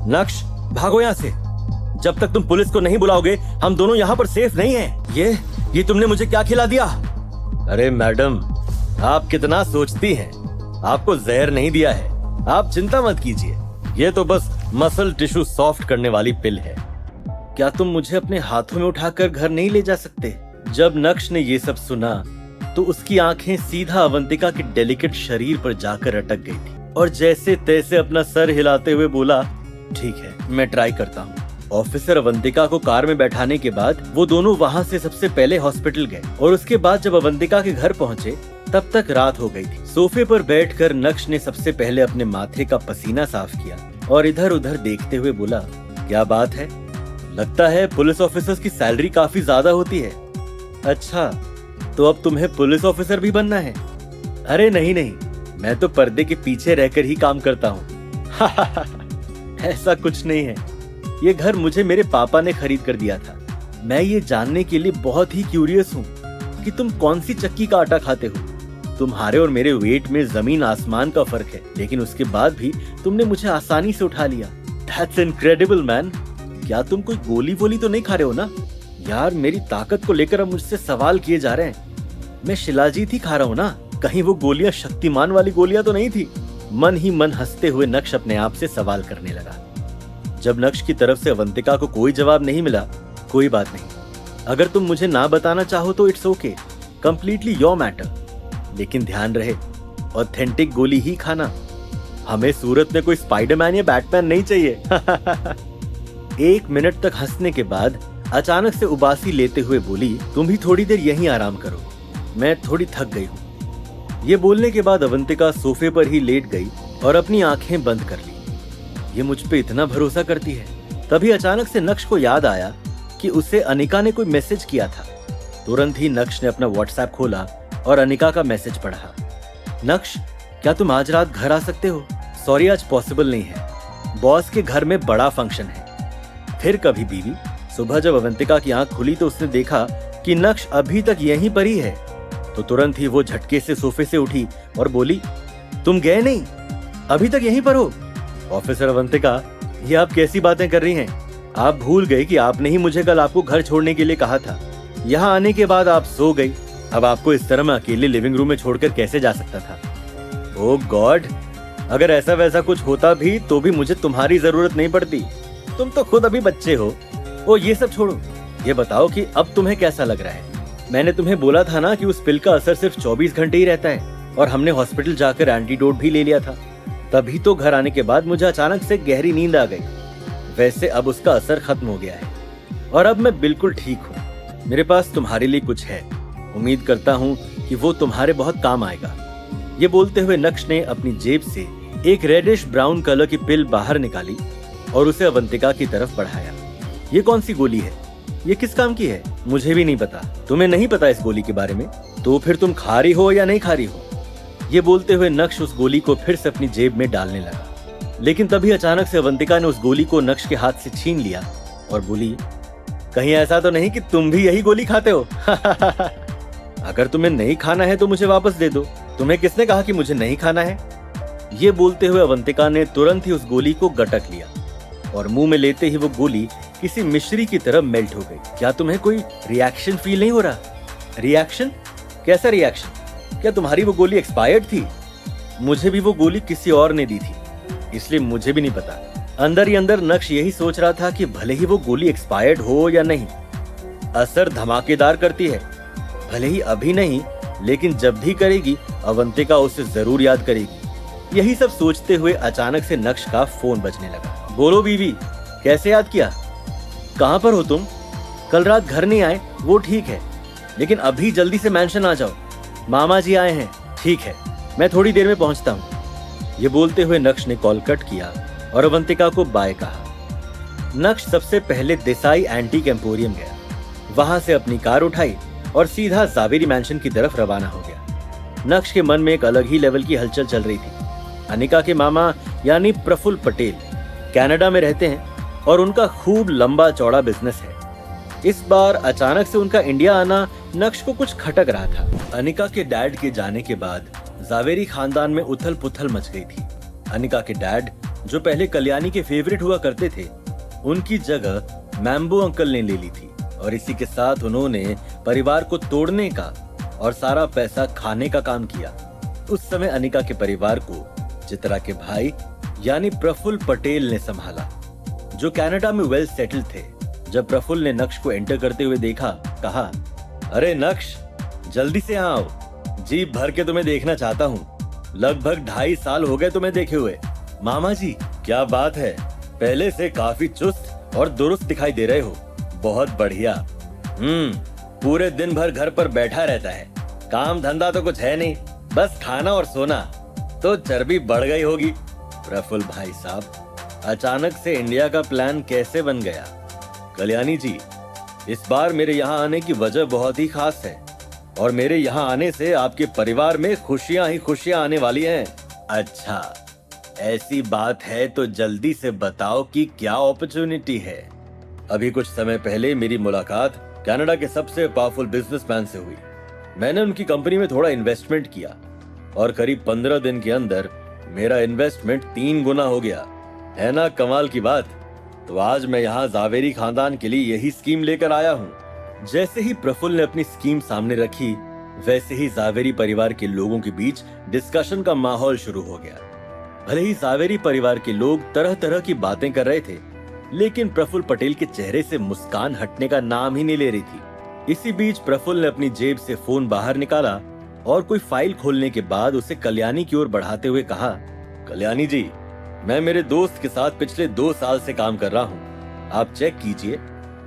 नक्श, भागो यहाँ से। जब तक तुम पुलिस को नहीं बुलाओगे हम दोनों यहाँ पर सेफ नहीं हैं। ये तुमने मुझे क्या खिला दिया? अरे मैडम, आप कितना सोचती हैं? आपको जहर नहीं दिया है, आप चिंता मत कीजिए। ये तो बस मसल टिश्यू सॉफ्ट करने वाली पिल है। क्या तुम मुझे अपने हाथों में उठाकर घर नहीं ले जा सकते? जब नक्श ने ये सब सुना तो उसकी आंखें सीधा अवंतिका के डेलिकेट शरीर पर जाकर अटक गई थी और जैसे तैसे अपना सर हिलाते हुए बोला, ठीक है, मैं ट्राई करता हूँ। ऑफिसर अवंतिका को कार में बैठाने के बाद वो दोनों वहाँ से सबसे पहले हॉस्पिटल गए और उसके बाद जब अवंतिका के घर पहुँचे तब तक रात हो गई थी। सोफे पर बैठकर नक्श ने सबसे पहले अपने माथे का पसीना साफ किया और इधर उधर देखते हुए बोला, क्या बात है, लगता है पुलिस ऑफिसर्स की सैलरी काफी ज्यादा होती है। अच्छा, तो अब तुम्हें पुलिस ऑफिसर भी बनना है? अरे नहीं नहीं, मैं तो पर्दे के पीछे रहकर ही काम करता हूँ। ऐसा कुछ नहीं है, ये घर मुझे मेरे पापा ने खरीद कर दिया था। मैं ये जानने के लिए बहुत ही क्यूरियस हूँ कि तुम कौन सी चक्की का आटा खाते हो। तुम्हारे और मेरे वेट में जमीन आसमान का फर्क है, लेकिन उसके बाद भी तुमने मुझे आसानी से उठा लिया। That's incredible man। क्या तुम कोई गोली वोली तो नहीं खा रहे हो ना? यार, मेरी ताकत को लेकर अब मुझसे सवाल किए जा रहे हैं। मैं शिलाजीत ही खा रहा हूँ ना? कहीं वो गोलियां शक्तिमान वाली गोलियां तो नहीं थी? मन ही मन हंसते हुए नक्श अपने आप से सवाल करने लगा। जब नक्श की तरफ से अवंतिका को कोई जवाब नहीं मिला, कोई बात नहीं, अगर तुम मुझे ना बताना चाहो तो it's okay, completely your matter. लेकिन ध्यान रहे, ऑथेंटिक गोली ही खाना। हमें सूरत में कोई स्पाइडरमैन या बैटमैन नहीं चाहिए। 1 मिनट तक हंसने के बाद अचानक से उबासी लेते हुए बोली, तुम भी थोड़ी देर यहीं आराम करो, मैं थोड़ी थक गई हूँ। ये बोलने के बाद अवंतिका सोफे पर ही लेट गई और अपनी आंखें बंद कर ली। ये मुझ पे इतना भरोसा करती है। तभी अचानक से नक्श को याद आया कि उसे अनिका ने कोई मैसेज किया था। तुरंत ही नक्श ने अपना व्हाट्सएप खोला और अनिका का मैसेज पढ़ा। नक्श, क्या तुम आज रात घर आ सकते हो? सॉरी, आज पॉसिबल नहीं है, बॉस के घर में बड़ा फंक्शन है। फिर कभी बीवी। सुबह जब अवंतिका की आंख खुली तो उसने देखा कि नक्श अभी तक यहीं पर ही है। तो तुरंत ही वो झटके से सोफे से उठी और बोली, तुम गए नहीं, अभी तक यहीं पर हो? ऑफिसर अवंतिका, ये आप कैसी बातें कर रही हैं? आप भूल गए कि आपने ही मुझे कल आपको घर छोड़ने के लिए कहा था। यहाँ आने के बाद आप सो गई। अब आपको इस तरह मैं अकेले लिविंग रूम में छोड़कर कैसे जा सकता था? ओह गॉड, अगर ऐसा वैसा कुछ होता भी तो भी मुझे तुम्हारी जरूरत नहीं पड़ती। तुम तो खुद अभी बच्चे हो। ओ ये सब छोड़ो, ये बताओ कि अब तुम्हें कैसा लग रहा है? मैंने तुम्हें बोला था ना कि उस पिल का असर सिर्फ 24 घंटे ही रहता है और हमने हॉस्पिटल जाकर एंटीडोट भी ले लिया था। तभी तो घर आने के बाद मुझे अचानक से गहरी नींद आ गई। वैसे अब उसका असर खत्म हो गया है और अब मैं बिल्कुल ठीक हूँ। मेरे पास तुम्हारे लिए कुछ है, उम्मीद करता हूँ कि वो तुम्हारे बहुत काम आएगा। ये बोलते हुए नक्श ने अपनी जेब से एक रेडिश ब्राउन कलर की पिल बाहर निकाली और उसे अवंतिका की तरफ बढ़ाया। ये कौन सी गोली है? ये किस काम की है? मुझे भी नहीं पता। तुम्हें नहीं पता इस गोली के बारे में? तो फिर तुम खा रही हो या नहीं खा रही हो? ये बोलते हुए नक्श उस गोली को फिर से अपनी जेब में डालने लगा। लेकिन तभी अचानक से अवंतिका ने उस गोली को नक्श के हाथ से छीन लिया और बोली, कहीं ऐसा तो नहीं कि तुम भी यही गोली खाते हो? अगर तुम्हें नहीं खाना है तो मुझे वापस दे दो। तुम्हें किसने कहा कि मुझे नहीं खाना है? ये बोलते हुए अवंतिका ने तुरंत ही उस गोली को गटक लिया और मुंह में लेते ही वो गोली किसी मिश्री की तरह मेल्ट हो गई। क्या तुम्हें कोई रिएक्शन फील नहीं हो रहा? रिएक्शन? कैसा रिएक्शन? क्या तुम्हारी वो गोली एक्सपायर्ड थी? मुझे भी वो गोली किसी और ने दी थी, इसलिए मुझे भी नहीं पता। अंदर ही अंदर नक्श यही सोच रहा था कि भले ही वो गोली एक्सपायर्ड हो या नहीं, असर धमाकेदार करती है। भले ही अभी नहीं, लेकिन जब भी करेगी अवंतिका उसे जरूर याद करेगी। यही सब सोचते हुए अचानक से नक्श का फोन बजने लगा। बोलो बीवी, कैसे याद किया? कहाँ पर हो तुम? कल रात घर नहीं आए वो ठीक है, लेकिन अभी जल्दी से मैंशन आ जाओ, मामा जी आए हैं। ठीक है, मैं थोड़ी देर में पहुंचता हूँ। ये बोलते हुए नक्श ने कॉल कट किया और अवंतिका को बाय कहा। नक्श सबसे पहले देसाई एंटीक एम्पोरियम गया, वहां से अपनी कार उठाई और सीधा जावेरी मैंशन की तरफ रवाना हो गया। नक्श के मन में एक अलग ही लेवल की हलचल चल रही थी। अनिका के मामा यानी प्रफुल्ल पटेल कनाडा में रहते हैं और उनका खूब लंबा चौड़ा बिजनेस है। इस बार अचानक से उनका इंडिया आना नक्श को कुछ खटक रहा था। अनिका के डैड के जाने के बाद जावेरी खानदान में उथल पुथल मच गई थी। अनिका के डैड जो पहले कल्याणी के फेवरेट हुआ करते थे, उनकी जगह मैम्बो अंकल ने ले ली थी और इसी के साथ उन्होंने परिवार को तोड़ने का और सारा पैसा खाने का काम किया। उस समय अनिका के परिवार को चित्रा के भाई यानी प्रफुल्ल पटेल ने संभाला, जो कनाडा में वेल सेटल्ड थे। जब प्रफुल्ल ने नक्श को एंटर करते हुए देखा, कहा, अरे नक्श, जल्दी से आओ, जी भर के तुम्हें देखना चाहता हूँ। लगभग 2.5 साल हो गए तुम्हें देखे हुए। मामा जी, क्या बात है, पहले से काफी चुस्त और दुरुस्त दिखाई दे रहे हो। बहुत बढ़िया। पूरे दिन भर घर पर बैठा रहता है, काम धंधा तो कुछ है नहीं, बस खाना और सोना, तो चर्बी बढ़ गई होगी। प्रफुल्ल भाई साहब, अचानक से इंडिया का प्लान कैसे बन गया? कल्याणी जी, इस बार मेरे यहाँ आने की वजह बहुत ही खास है और मेरे यहाँ आने से आपके परिवार में खुशियां ही खुशियां आने वाली हैं। अच्छा, ऐसी बात है तो जल्दी से बताओ कि क्या अपॉर्चुनिटी है। अभी कुछ समय पहले मेरी मुलाकात कनाडा के सबसे पावरफुल बिजनेसमैन से हुई। मैंने उनकी कंपनी में थोड़ा इन्वेस्टमेंट किया और करीब 15 दिन के अंदर मेरा इन्वेस्टमेंट 3 गुना हो गया। है ना कमाल की बात? तो आज मैं यहाँ जावेरी खानदान के लिए यही स्कीम लेकर आया हूँ। जैसे ही प्रफुल्ल ने अपनी स्कीम सामने रखी, वैसे ही जावेरी परिवार के लोगों के बीच डिस्कशन का माहौल शुरू हो गया। भले ही जावेरी परिवार के लोग तरह तरह की बातें कर रहे थे, लेकिन प्रफुल्ल पटेल के चेहरे से मुस्कान हटने का नाम ही नहीं ले रही थी। इसी बीच प्रफुल्ल ने अपनी जेब से फोन बाहर निकाला और कोई फाइल खोलने के बाद उसे कल्याणी की ओर बढ़ाते हुए कहा, कल्याणी जी, मैं मेरे दोस्त के साथ पिछले 2 साल से काम कर रहा हूँ, आप चेक कीजिए,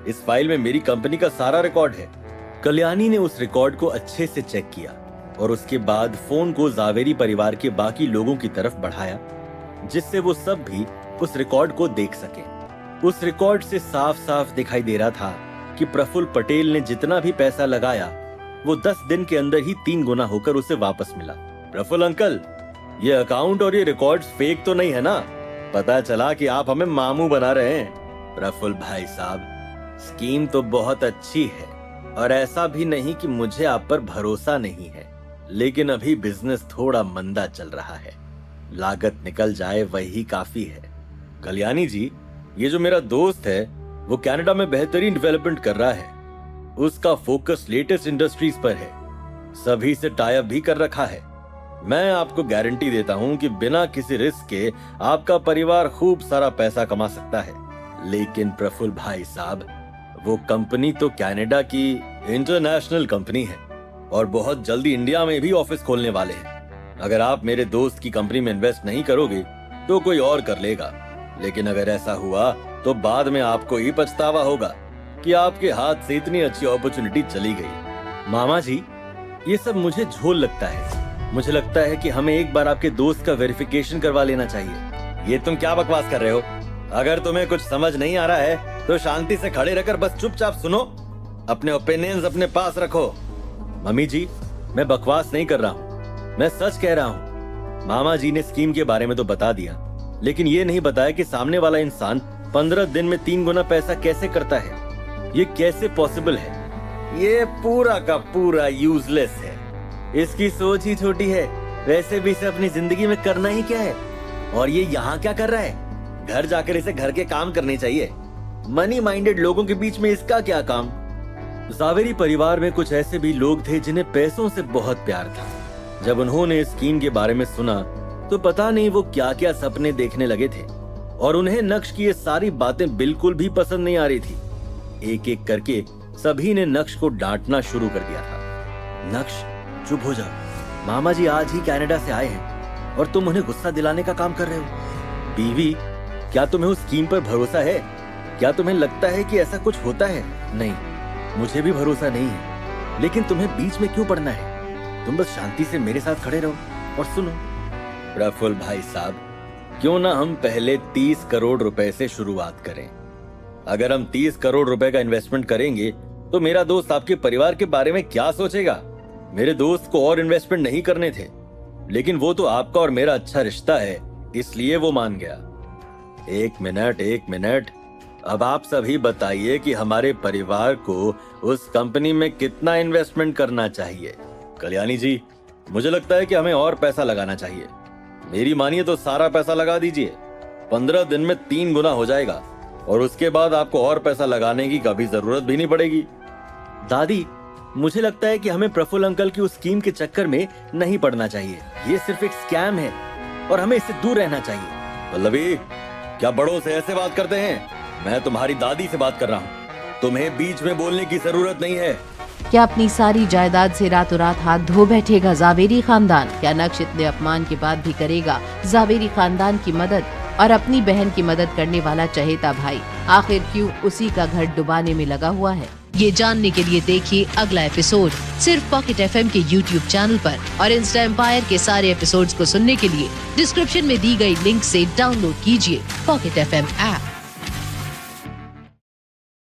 इस फाइल में मेरी कंपनी का सारा रिकॉर्ड है। कल्याणी ने उस रिकॉर्ड को अच्छे से चेक किया और उसके बाद फोन को जावेरी परिवार के बाकी लोगों की तरफ बढ़ाया, जिससे वो सब भी उस रिकॉर्ड को देख सके। उस रिकॉर्ड से साफ साफ दिखाई दे रहा था कि प्रफुल्ल पटेल ने जितना भी पैसा लगाया, वो 10 दिन के अंदर ही 3 गुना होकर उसे वापस मिला। प्रफुल्ल अंकल, ये अकाउंट और ये रिकॉर्ड्स फेक तो नहीं है ना? पता चला कि आप हमें मामू बना रहे हैं। प्रफुल्ल भाई साहब, स्कीम तो बहुत अच्छी है और ऐसा भी नहीं कि मुझे आप पर भरोसा नहीं है, लेकिन अभी बिजनेस थोड़ा मंदा चल रहा है, लागत निकल जाए वही काफी है। कल्याणी जी, ये जो मेरा दोस्त है वो कनाडा में बेहतरीन डेवलपमेंट कर रहा है, उसका फोकस लेटेस्ट इंडस्ट्रीज पर है, सभी से टाई अप भी कर रखा है। मैं आपको गारंटी देता हूं कि बिना किसी रिस्क के आपका परिवार खूब सारा पैसा कमा सकता है। लेकिन प्रफुल्ल भाई साहब, वो कंपनी तो कनाडा की इंटरनेशनल कंपनी है और बहुत जल्दी इंडिया में भी ऑफिस खोलने वाले हैं। अगर आप मेरे दोस्त की कंपनी में इन्वेस्ट नहीं करोगे तो कोई और कर लेगा, लेकिन अगर ऐसा हुआ तो बाद में आपको ही पछतावा होगा कि आपके हाथ से इतनी अच्छी अपॉर्चुनिटी चली गई। मामा जी, ये सब मुझे झोल लगता है। मुझे लगता है कि हमें एक बार आपके दोस्त का वेरिफिकेशन करवा लेना चाहिए। ये तुम क्या बकवास कर रहे हो? अगर तुम्हें कुछ समझ नहीं आ रहा है तो शांति से खड़े रहकर बस चुपचाप सुनो, अपने ओपिनियंस अपने पास रखो। मम्मी जी, मैं बकवास नहीं कर रहा हूँ, मैं सच कह रहा हूँ। मामा जी ने स्कीम के बारे में तो बता दिया, लेकिन ये नहीं बताया कि सामने वाला इंसान 15 दिन में 3 गुना पैसा कैसे करता है। ये कैसे पॉसिबल है? ये पूरा का पूरा यूजलेस है। इसकी सोच ही छोटी है, वैसे भी इसे अपनी जिंदगी में करना ही क्या है। और ये यहाँ क्या कर रहा है? घर जाकर इसे घर के काम करने चाहिए। मनी माइंडेड लोगों के बीच में इसका क्या काम? जावेरी परिवार में कुछ ऐसे भी लोग थे जिन्हें पैसों से बहुत प्यार था। जब उन्होंने इस स्कीम के बारे में सुना तो पता नहीं वो क्या क्या सपने देखने लगे थे और उन्हें नक्श की ये सारी बातें बिल्कुल भी पसंद नहीं आ रही थी। एक एक करके सभी ने नक्श को डांटना शुरू कर दिया था। नक्श, चुप हो जाओ, मामा जी आज ही कनाडा से आए हैं और तुम उन्हें गुस्सा दिलाने का काम कर रहे हो। बीवी, क्या तुम्हें उस स्कीम पर भरोसा है? क्या तुम्हें लगता है कि ऐसा कुछ होता है? नहीं, मुझे भी भरोसा नहीं है, लेकिन तुम्हें बीच में क्यों पड़ना है? तुम बस शांति से मेरे साथ खड़े रहो और सुनो। प्रफुल्ल भाई साहब, क्यों ना हम पहले 30 करोड़ रुपए से शुरुआत करें। अगर हम 30 करोड़ रुपए का इन्वेस्टमेंट करेंगे तो मेरा दोस्त आपके परिवार के बारे में क्या सोचेगा? मेरे दोस्त को और इन्वेस्टमेंट नहीं करने थे, लेकिन वो तो आपका और मेरा अच्छा रिश्ता है, इसलिए वो मान गया। एक मिनट, अब आप सभी बताइए कि हमारे परिवार को उस कंपनी में कितना इन्वेस्टमेंट करना चाहिए। कल्याणी जी, मुझे लगता है कि हमें और पैसा लगाना चाहिए। मेरी मानिए तो सारा पैसा लगा दीजिए। 15 दिन में 3 गुना हो जाएगा और उसके बाद आपको और पैसा लगाने की कभी जरूरत भी नहीं पड़ेगी। दादी, मुझे लगता है कि हमें प्रफुल्ल अंकल की उस स्कीम के चक्कर में नहीं पड़ना चाहिए। ये सिर्फ एक स्कैम है और हमें इससे दूर रहना चाहिए। पल्लवी, क्या बड़ों से ऐसे बात करते हैं? मैं तुम्हारी दादी से बात कर रहा हूँ, तुम्हें बीच में बोलने की जरूरत नहीं है। क्या अपनी सारी जायदाद से रातों रात हाथ धो बैठेगा जावेरी खानदान? क्या नक्श इतने अपमान के बाद भी करेगा जावेरी खानदान की मदद और अपनी बहन की मदद करने वाला चहेता भाई आखिर क्यों उसी का घर डुबाने में लगा हुआ है? ये जानने के लिए देखिए अगला एपिसोड सिर्फ पॉकेट एफएम के YouTube चैनल पर और इंस्टा एम्पायर के सारे एपिसोड्स को सुनने के लिए डिस्क्रिप्शन में दी गई लिंक से डाउनलोड कीजिए पॉकेट एफएम ऐप।